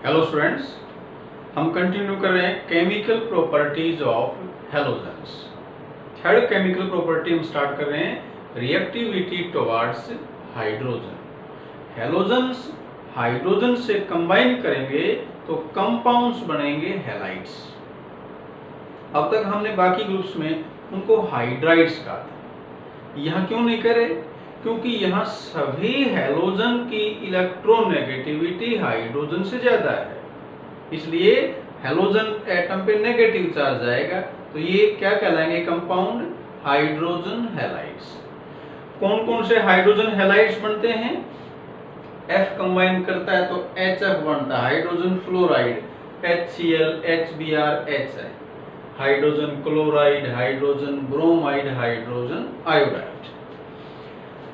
Hello students, हम continue कर रहे हैं chemical properties of halogens. Third chemical property हम स्टार्ट कर रहे हैं reactivity towards hydrogen. Halogens hydrogen से कंबाइन करेंगे तो कंपाउंड्स बनेंगे हैलाइड्स। अब तक हमने बाकी ग्रुप्स में उनको हाइड्राइड्स कहा था, यहाँ क्यों नहीं करे? क्योंकि यहाँ सभी हैलोजन की इलेक्ट्रोनेगेटिविटी हाइड्रोजन से ज्यादा है, इसलिए हैलोजन एटम पे नेगेटिव चार्ज आएगा, तो ये क्या कहलाएंगे? Compound hydrogen halides. कौन कौन से हाइड्रोजन हैलाइड्स बनते हैं? F कंबाइन करता है तो HF बनता है, hydrogen fluoride, HCl, HBr, HI, hydrogen chloride, hydrogen bromide, hydrogen iodide.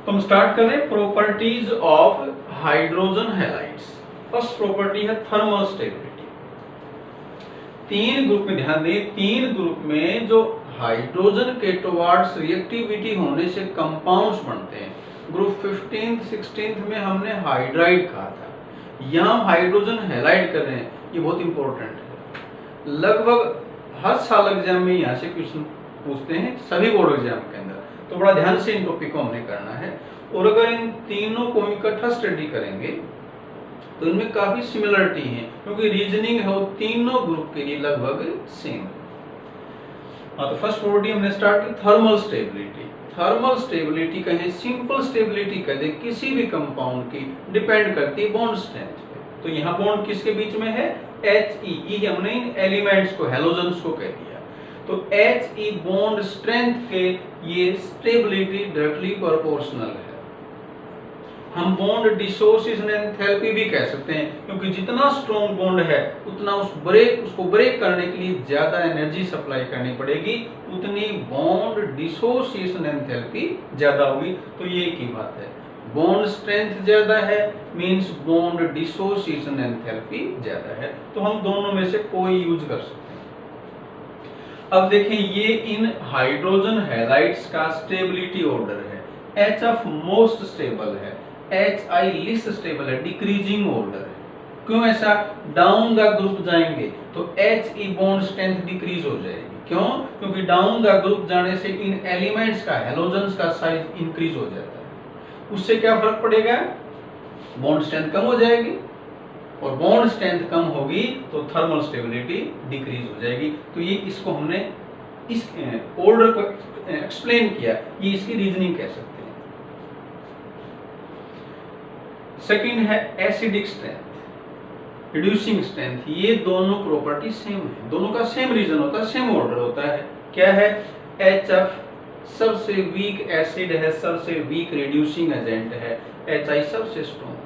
तो हम स्टार्ट कर रहे हैं properties of hydrogen halides. First property है थर्मल स्टेबिलिटी। तीन ग्रुप में ध्यान दें, तीन ग्रुप में जो हाइड्रोजन के टुवर्ड्स रिएक्टिविटी होने से कंपाउंड्स बनते हैं। ग्रुप 15th 16th में हमने हाइड्राइड कहा था, यहाँ हम हाइड्रोजन हैलाइड कर रहे हैं। ये बहुत इंपॉर्टेंट है, लगभग हर साल एग्जाम में यहाँ से क्वेश्चन पूछते हैं, सभी बोर्ड एग्जाम के अंदर, तो बड़ा ध्यान से इन टॉपिक को हमने करना है। और अगर इन तीनों को इकट्ठा स्टडी करेंगे तो इनमें काफी सिमिलरिटी है, क्योंकि रीजनिंग है वो तीनों ग्रुप के लिए लगभग सेम है। तो फर्स्ट प्रॉपर्टी हमने स्टार्ट की थर्मल स्टेबिलिटी। थर्मल स्टेबिलिटी कहें, सिंपल स्टेबिलिटी कह दे, किसी भी कंपाउंड की डिपेंड करती है बॉन्ड स्ट्रेंथ पे। तो यहाँ बॉन्ड किसके बीच में है? HE, हमने इन एलिमेंट्स को हैलोजेंस को कह दिया। तो HE बॉन्ड स्ट्रेंथ के ये स्टेबिलिटी डायरेक्टली प्रोपोर्शनल है। हम बॉन्ड डिसोसिएशन एंथैल्पी भी कह सकते हैं, क्योंकि जितना स्ट्रॉन्ग बॉन्ड है उतना उसको ब्रेक करने के लिए ज्यादा एनर्जी सप्लाई करनी पड़ेगी, उतनी बॉन्ड डिसोसिएशन एंथैल्पी ज्यादा होगी। तो ये एक ही बात है, बॉन्ड स्ट्रेंथ ज्यादा है मींस बॉन्ड डिसोसिएशन एंथैल्पी ज्यादा है। तो हम दोनों में से कोई यूज कर सकते हैं। अब देखें, ये इन हाइड्रोजन हैलाइड्स का स्टेबिलिटी ऑर्डर है। HF मोस्ट स्टेबल है, HI लिस्ट स्टेबल है, डिक्रीजिंग ऑर्डर है। क्यों ऐसा? डाउन द ग्रुप जाएंगे तो HE बॉन्ड स्ट्रेंथ डिक्रीज हो जाएगी। क्यों? क्योंकि डाउन द ग्रुप जाने से इन एलिमेंट्स का, हैलोजेंस का साइज इंक्रीज हो जाता है। उससे क्या फर्क पड़ेगा? बॉन्ड स्ट्रेंथ कम हो जाएगी, और बॉन्ड स्ट्रेंथ कम होगी तो थर्मल स्टेबिलिटी डिक्रीज हो जाएगी। तो ये इसको हमने इस ऑर्डर को एक्सप्लेन किया, ये इसकी रीजनिंग कह सकते हैं। सेकंड है एसिडिक स्ट्रेंथ, रिड्यूसिंग स्ट्रेंथ। ये दोनों प्रॉपर्टी सेम है, दोनों का सेम रीजन होता है, सेम ऑर्डर होता है। क्या है? HF सबसे वीक एसिड है, सबसे वीक रिड्यूसिंग एजेंट है, HI सबसे स्ट्रॉन्ग।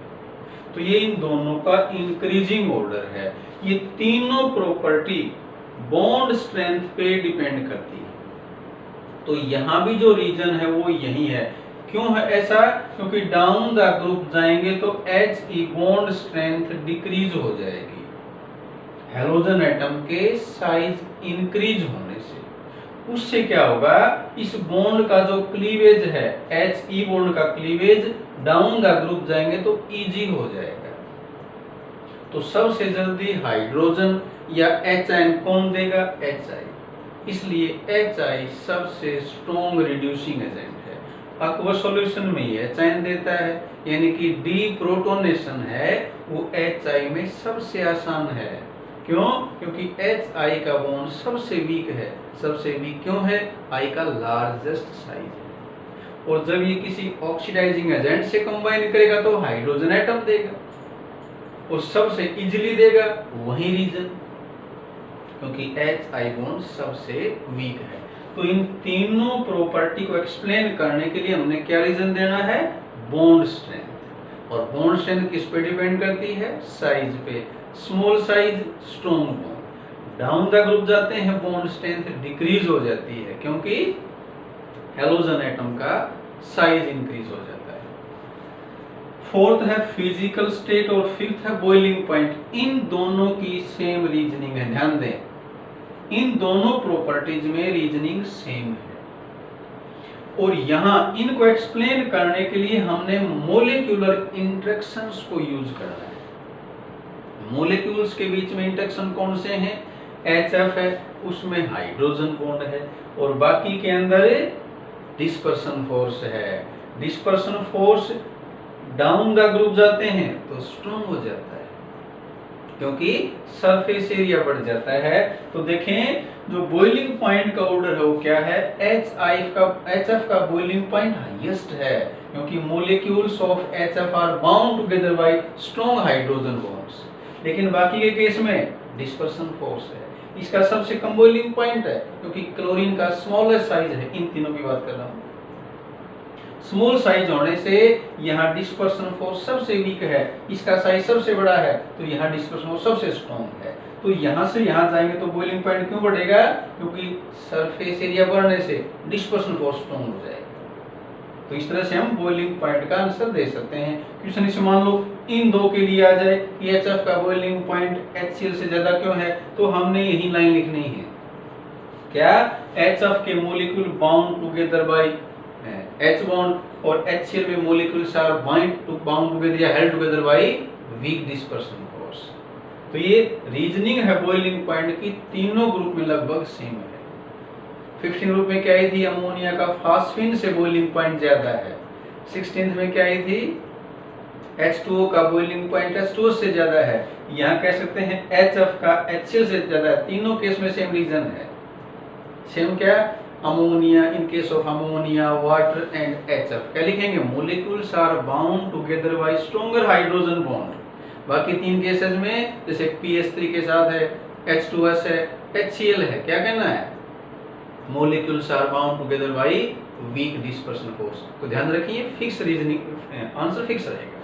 तो ये इन दोनों का इंक्रीजिंग ऑर्डर है। ये तीनों प्रॉपर्टी बॉन्ड स्ट्रेंथ पे डिपेंड करती है। तो यहां भी जो रीजन है वो यही है। क्यों है ऐसा? क्योंकि डाउन द ग्रुप जाएंगे तो HE बॉन्ड स्ट्रेंथ डिक्रीज हो जाएगी, हैलोजन एटम के साइज इंक्रीज होने से। उससे क्या होगा? इस बॉन्ड का जो क्लीवेज है, HE बॉन्ड का क्लीवेज डाउन द ग्रुप जाएंगे तो इजी हो जाएगा। तो सबसे जल्दी हाइड्रोजन या H आयन कौन देगा? HI। इसलिए HI सबसे स्ट्रॉन्ग रिड्यूसिंग एजेंट है। एक्वस सॉल्यूशन में ये H आयन देता है, यानी कि डीप्रोटोनेशन है वो HI में सबसे आसान है। क्यों? क्योंकि HI का बॉन्ड सबसे वीक है। सबसे वीक क्यों है? I का लार्जेस्ट साइज है। और जब ये किसी ऑक्सीडाइजिंग एजेंट से कंबाइन करेगा तो हाइड्रोजन एटम देगा, और सबसे इजीली देगा, वही रीजन क्योंकि HI बॉन्ड सबसे वीक है। तो इन तीनों प्रॉपर्टी को एक्सप्लेन करने के लिए हमने क्या रीजन देना है? Bond strength. और बॉन्ड स्ट्रेंथ किस पे डिपेंड करती है? साइज पे। Small size strong bond, down the group जाते हैं बॉन्ड स्ट्रेंथ डिक्रीज हो जाती है, क्योंकि हैलोजन एटम का साइज इंक्रीज हो जाता है। फोर्थ है फिजिकल स्टेट और फिफ्थ है बॉइलिंग पॉइंट। इन दोनों की सेम रीजनिंग है, ध्यान दें, इन दोनों प्रॉपर्टीज में रीजनिंग सेम है। और यहाँ इनको एक्सप्लेन करने के लिए हमने मोलिक्यूलर इंटरेक्शंस को यूज करना है। मोलिक्यूल्स के बीच में इंटरेक्शन कौन से हैं? HF है, उसमें हाइड्रोजन बॉन्ड है, और बाकी के अंदर डिस्पर्सन फोर्स है। Dispersion force down the group जाते हैं तो स्ट्रॉन्ग हो जाता है, क्योंकि सरफेस एरिया बढ़ जाता है। तो देखें, जो बॉइलिंग पॉइंट का ऑर्डर है वो क्या है? HF का बॉइलिंग पॉइंट हाईएस्ट है, क्योंकि molecules of HF are bound together by strong hydrogen bonds. लेकिन बाकी के केस में डिस्पर्सन फोर्स है, इसका सबसे कम बॉइलिंग पॉइंट है, क्योंकि क्लोरीन का स्मॉलेस्ट साइज है। इन तीनों की बात कर रहा हूं। स्मॉल साइज होने से यहाँ डिस्पर्सन फोर्स सबसे वीक है, इसका साइज सबसे बड़ा है, तो यहाँ डिस्पर्सन फोर्स सबसे स्ट्रॉन्ग है। तो यहाँ से यहाँ जाएंगे तो बॉइलिंग पॉइंट क्यों बढ़ेगा? क्योंकि सरफेस एरिया बढ़ने से डिस्पर्सन फोर्स स्ट्रॉन्ग हो जाएगा। तो इस तरह से हम बॉइलिंग पॉइंट का आंसर दे सकते हैं। क्वेश्चन इसे मान लो इन दो के लिए आ जाए कि HF का बॉइलिंग पॉइंट HCl से ज्यादा क्यों है, तो हमने यही लाइन लिखनी है। क्या? HF के molecule bound together by H bond और HCl में मोलिक्यूल्स आर बाउंड टुगेदर या held together by weak dispersion force. तो ये रीजनिंग है बॉइलिंग पॉइंट की, तीनों ग्रुप में लगभग सेम है। 15 ग्रुप में क्या आई थी? अमोनिया का फास्फिन से बॉइलिंग पॉइंट ज्यादा है। 16th में क्या आई थी? H2O का बॉइलिंग पॉइंट H2O से ज्यादा है। यहाँ कह सकते हैं HF का HCl से ज्यादा है। तीनों केस में सेम रीजन है। सेम क्या? Ammonia, in case of ammonia, water and HF क्या लिखेंगे? Molecules are bound together by stronger hydrogen bond. बाकी तीन केसेस में जैसे PS3 के साथ है, H2S है, HCl है, क्या कहना है? Molecules are bound together by weak dispersion force. तो ध्यान रखिए, फिक्स रीजनिंग, आंसर फिक्स रहेगा।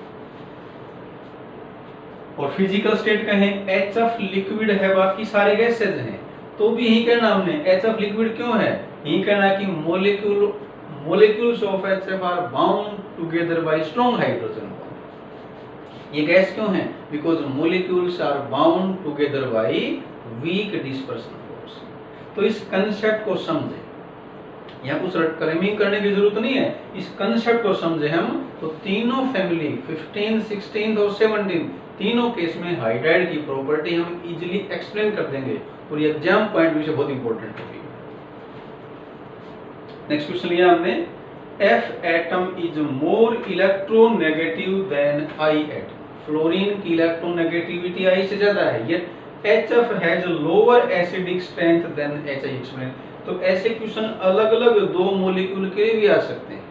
और फिजिकल स्टेट कहें, HF लिक्विड है, बाकी सारे गैसेज हैं, तो भी यही कहना हमने HF लिक्विड क्यों है? यही कहना कि molecules of HF are bound together by strong hydrogen bond. ये गैस क्यों है? Because molecules are bound together by weak dispersion force. तो इस कंसेप्ट को समझे, यहाँ कुछ क्रैमिंग करने की जरूरत नहीं है, इस कंसेप्ट को समझे हम, तो तीनों फैमिली 15, 16 और 17 तीनों केस में हाइड्राइड की प्रॉपर्टी हम इजीली एक्सप्लेन कर देंगे, और ये एग्जाम पॉइंट भी से बहुत इंपॉर्टेंट होगी। नेक्स्ट क्वेश्चन लिया हमने, F atom is more electronegative than I atom. Fluorine की इलेक्ट्रोनेगेटिविटी I से ज्यादा है, yet HF has lower acidic strength than HI explain. तो ऐसे क्वेश्चन अलग अलग दो मॉलिक्यूल के लिए भी आ सकते हैं।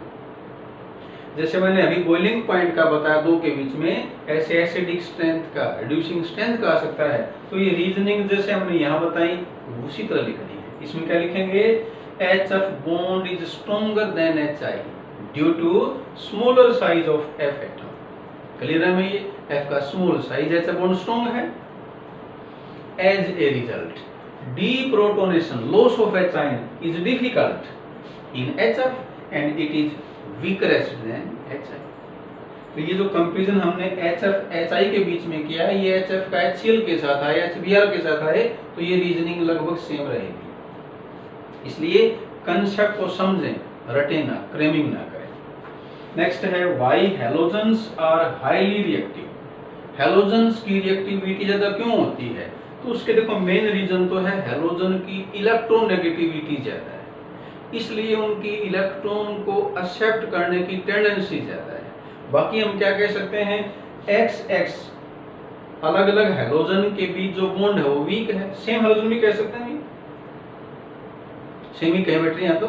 जैसे मैंने अभी बॉइलिंग पॉइंट का बताया, दो के बीच में, ऐसे एसिडिक स्ट्रेंथ का, रिड्यूसिंग स्ट्रेंथ का आ सकता है। तो ये रीजनिंग जैसे हमने यहाँ बताई उसी तरह लिखनी है। इसमें क्या लिखेंगे? HF bond is stronger than HI due to smaller size of F atom। Clear है? में ये F का small size, HF bond strong है। As a result, deprotonation, loss of H ion is difficult in HF and it is weaker acid than HI। तो ये जो comparison हमने HF HI के बीच में किया है, ये HF का HCl के साथ है, HBr के साथ है, तो ये रीजनिंग लगभग सेम रहेगी। इसलिए कंसेप्ट को समझें, रटे ना, क्रैमिंग ना करें। नेक्स्ट है, why halogens are highly reactive. Halogens की रिएक्टिविटी ज्यादा क्यों होती है? तो उसके देखो मेन रीजन तो है हैलोजन की इलेक्ट्रोनेगेटिविटी ज्यादा है, इसलिए उनकी इलेक्ट्रॉन को एक्सेप्ट करने की टेंडेंसी ज्यादा है। बाकी हम क्या कह सकते हैं? XX अलग अलग हैलोजन के बीच जो बॉन्ड है वो वीक है। सेम हैलोजन भी कह सकते हैं, सेमी कहीं बैठ रही है। तो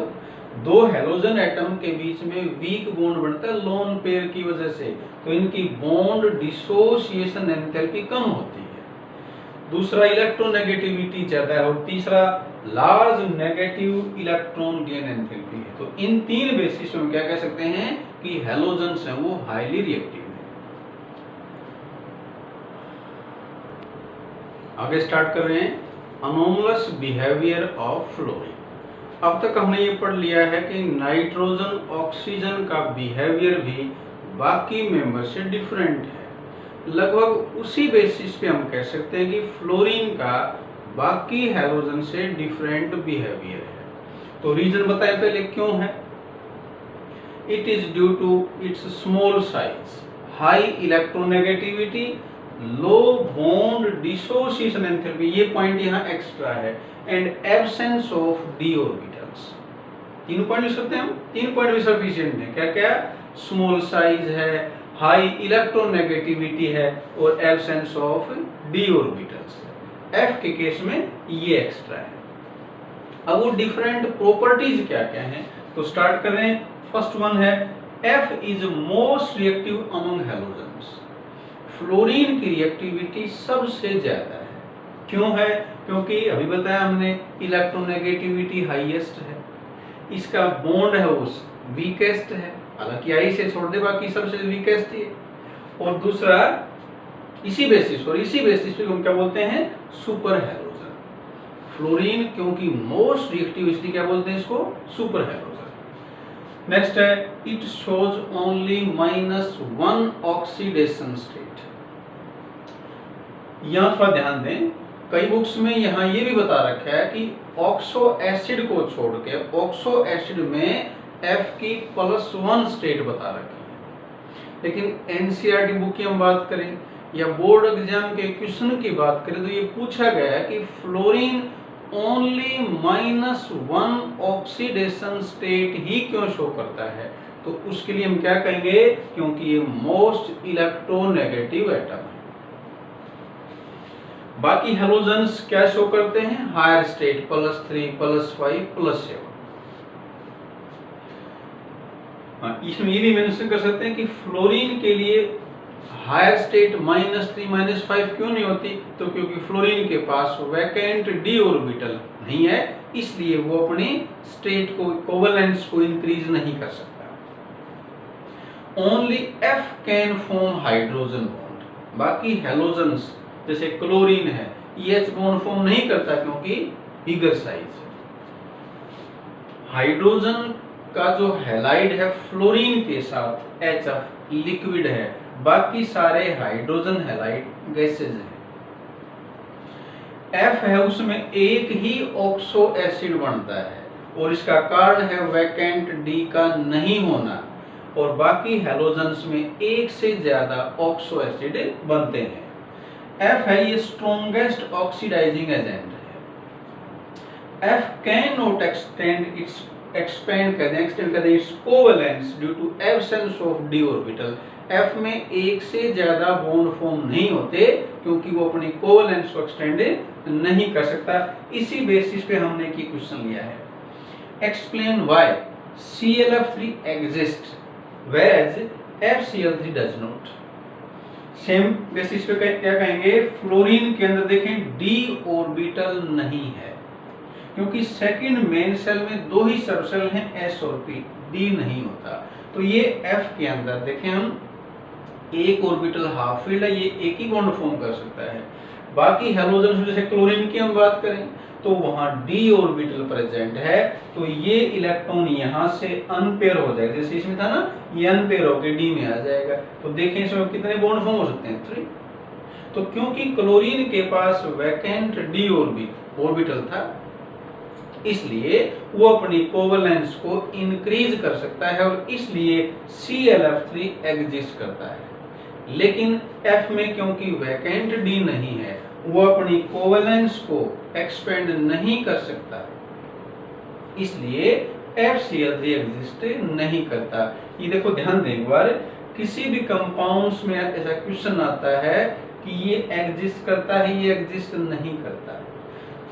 दो हैलोजन एटम के बीच में वीक बॉन्ड बनता है लोन पेयर की वजह से, तो इनकी बॉन्ड डिसोसिएशन एंथैल्पी कम होती है। दूसरा, इलेक्ट्रोनेगेटिविटी ज्यादा है, और तीसरा, large negative electron gain enthalpy है। तो इन तीन बेसिस पे हम क्या कह सकते हैं कि हैलोजेंस हैं वो हाईली रिएक्टिव है। आगे स्टार्ट कर रहे हैं, अनोमलस बिहेवियर ऑफ फ्लोरीन। अब तक हमने ये पढ़ लिया है कि नाइट्रोजन ऑक्सीजन का बिहेवियर भी बाकी मेंबर से डिफरेंट है। लगभग उसी बेसिस पे हम कह सकते हैं कि फ्लोरीन का बाकी हैलोजन से डिफरेंट बिहेवियर है। तो रीजन बताएं पहले क्यों है। It is due to its small size, high electronegativity, low bond dissociation enthalpy, ये पॉइंट यहाँ एक्स्ट्रा है, and absence of d orbitals. 3 point लिख सकते हैं हम, 3 पॉइंट भी सफिशिएंट है। क्या क्या? स्मॉल साइज है, हाई इलेक्ट्रोनेगेटिविटी है, और एब्सेंस ऑफ डी ऑर्बिटल्स है। एफ के केस में ये एक्स्ट्रा है। अब वो डिफरेंट प्रॉपर्टीज क्या क्या हैं, तो स्टार्ट कर रहे हैं। फर्स्ट वन है F is most reactive among halogens. Fluorine की रिएक्टिविटी सबसे ज्यादा है। क्यों है? क्योंकि अभी बताया हमने इलेक्ट्रोनेगेटिविटी हाईएस्ट है, इसका बॉन्ड है वो वीकेस्ट है, हालांकि आई से छोड़ दे बाकी सबसे वीकेस्ट ही है। और दूसरा इसी बेसिस पे हम क्या बोलते हैं? Super halogen. फ्लोरीन क्योंकि मोस्ट रिएक्टिव, इसलिए क्या बोलते हैं इसको? Super halogen. नेक्स्ट है it shows only -1 oxidation state. यहां थोड़ा ध्यान दें, कई बुक्स में यहां ये भी बता रखा है कि ऑक्सो एसिड को छोड़ के ऑक्सो एसिड में F की +1 स्टेट बता रखी है। लेकिन एनसीईआरटी बुक की हम बात करें या बोर्ड एग्जाम के क्वेश्चन की बात करें तो ये पूछा गया है कि फ्लोरीन ओनली -1 ऑक्सीडेशन स्टेट ही क्यों शो करता है, तो उसके लिए हम क्या कहेंगे? क्योंकि ये मोस्ट इलेक्ट्रोनेगेटिव एटम है। बाकी हैलोजेंस क्या शो करते हैं? Higher state +3, +5, +7। इसमें ये भी मेंशन कर सकते हैं कि फ्लोरीन के लिए हायर स्टेट -3, -5 क्यों नहीं होती, तो क्योंकि फ्लोरीन के पास वैकेंट डी ऑर्बिटल नहीं है, इसलिए वो अपनी स्टेट को, कोवेलेंस को इंक्रीज नहीं कर सकता। Only F can form hydrogen bond. बाकी हैलोजेंस जैसे क्लोरीन है, EH बॉन्ड फॉर्म नहीं करता क्योंकि बिगर साइज। हाइड्रोजन का जो हैलाइड है फ्लोरीन के साथ HF लिक्विड है, बाकी सारे हाइड्रोजन हैलाइड गैसेज हैं। F है उसमें एक ही ऑक्सो एसिड बनता है और इसका कारण है वैकेंट D का नहीं होना, और बाकी हैलोजेंस में एक से ज्यादा ऑक्सो एसिड बनते हैं। F है ये स्ट्रॉन्गेस्ट ऑक्सीडाइजिंग एजेंट है। F कैन नॉट एक्सपेंड कर दें its covalence due to absence of D orbital. F में एक से ज्यादा बॉन्ड फॉर्म नहीं होते क्योंकि वो अपनी कोवेलेंस को एक्सटेंड नहीं कर सकता। इसी बेसिस पे हमने की क्वेश्चन लिया है, explain why ClF3 exist whereas FCl3 does not. Same basis पे क्या कहेंगे? फ्लोरीन के अंदर देखें डी ऑर्बिटल नहीं है क्योंकि सेकंड मेन सेल में 2 ही सब सेल हैं S और P, D नहीं होता। तो ये F के अंदर देखें हम एक ऑर्बिटल हाफ फील्ड है, ये एक ही बॉन्ड फॉर्म कर सकता है। बाकी हैलोजेंस जैसे क्लोरीन की हम बात करें तो वहां D ऑर्बिटल प्रेजेंट है, तो ये इलेक्ट्रॉन यहां से अनपेयर हो जाएगा। जैसे इसमें था ना, ये अनपेयर होकर D में आ जाएगा। तो देखें इसमें कितने बॉन्ड फॉर्म हो सकते हैं? 3। तो क्योंकि क्लोरीन के पास वैकेंट D ऑर्बिटल था, इसलिए वो अपनी कोवेलेंस को इंक्रीज कर सकता है और इसलिए ClF3 एग्जिस्ट करता है। लेकिन F में क्योंकि वैकेंट D नहीं है, वो अपनी कोवेलेंस को एक्सपेंड नहीं कर सकता, इसलिए FCl3 एग्जिस्ट नहीं करता। ये देखो ध्यान दें एक बार, किसी भी कंपाउंड्स में ऐसा क्वेश्चन आता है कि ये एग्जिस्ट करता है, ये एग्जिस्ट नहीं करता,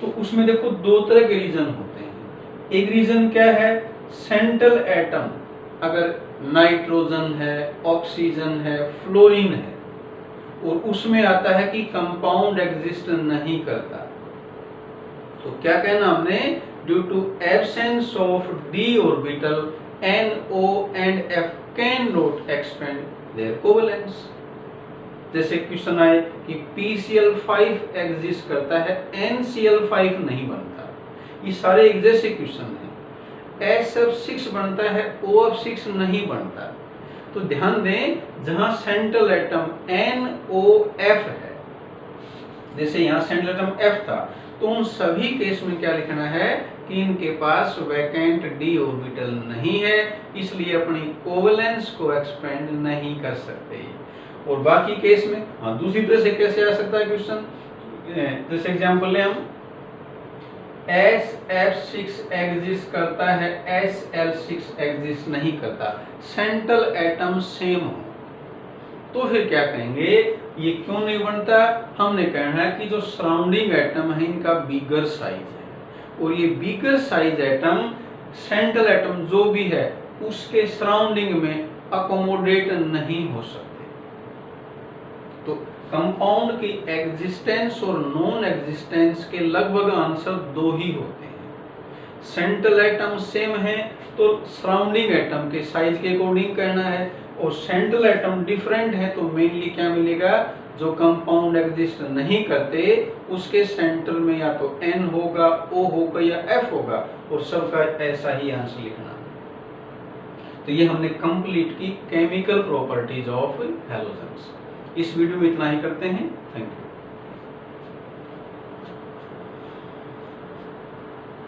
तो उसमें देखो 2 तरह के रीजन होते हैं। एक रीजन क्या है? सेंट्रल एटम अगर नाइट्रोजन है, ऑक्सीजन है, फ्लोरीन है और उसमें आता है कि कंपाउंड एग्जिस्ट नहीं करता, तो क्या कहना हमने? Due to absence of D orbital NO and F can not expand their covalence. जैसे क्वेश्चन आए कि PCl5 एग्जिस्ट करता है, NCl5 नहीं बनता, ये सारे एक जैसे क्वेश्चन हैं। SF6 बनता है, OF6 नहीं बनता। तो ध्यान दें, जहां सेंट्रल एटम NOF है, जैसे यहाँ सेंट्रल एटम F था, तो उन सभी केस में क्या लिखना है कि इनके पास वैकेंट D ऑर्बिटल नहीं है, इसलिए अपनी कोवेलेंस को एक्सपेंड नहीं कर सकते। और बाकी केस में हाँ दूसरी तरह से कैसे आ सकता है क्वेश्चन, जैसे एग्जांपल लें हम, SF6 एग्जिस्ट करता है, SL6 एग्जिस्ट नहीं करता, सेंट्रल एटम सेम हो, तो फिर क्या कहेंगे, ये क्यों नहीं बनता। हमने कहना है कि जो सराउंडिंग एटम है इनका बिगर साइज है, और ये bigger size atom central atom जो भी है उसके सराउंडिंग में अकोमोडेट नहीं हो सकते। तो कंपाउंड की एग्जिस्टेंस और नॉन एग्जिस्टेंस के लगभग आंसर दो ही होते हैं। सेंट्रल एटम सेम है तो सराउंडिंग एटम के साइज के अकॉर्डिंग कहना है, और सेंट्रल एटम डिफरेंट है तो मेनली क्या मिलेगा, जो कंपाउंड एग्जिस्ट नहीं करते उसके सेंटर में या तो N होगा, O होगा या F होगा, और सबका ऐसा ही आंसर लिखना है। तो ये हमने कंप्लीट की केमिकल प्रॉपर्टीज ऑफ हैलोजेंस। इस वीडियो में इतना ही करते हैं। Thank you.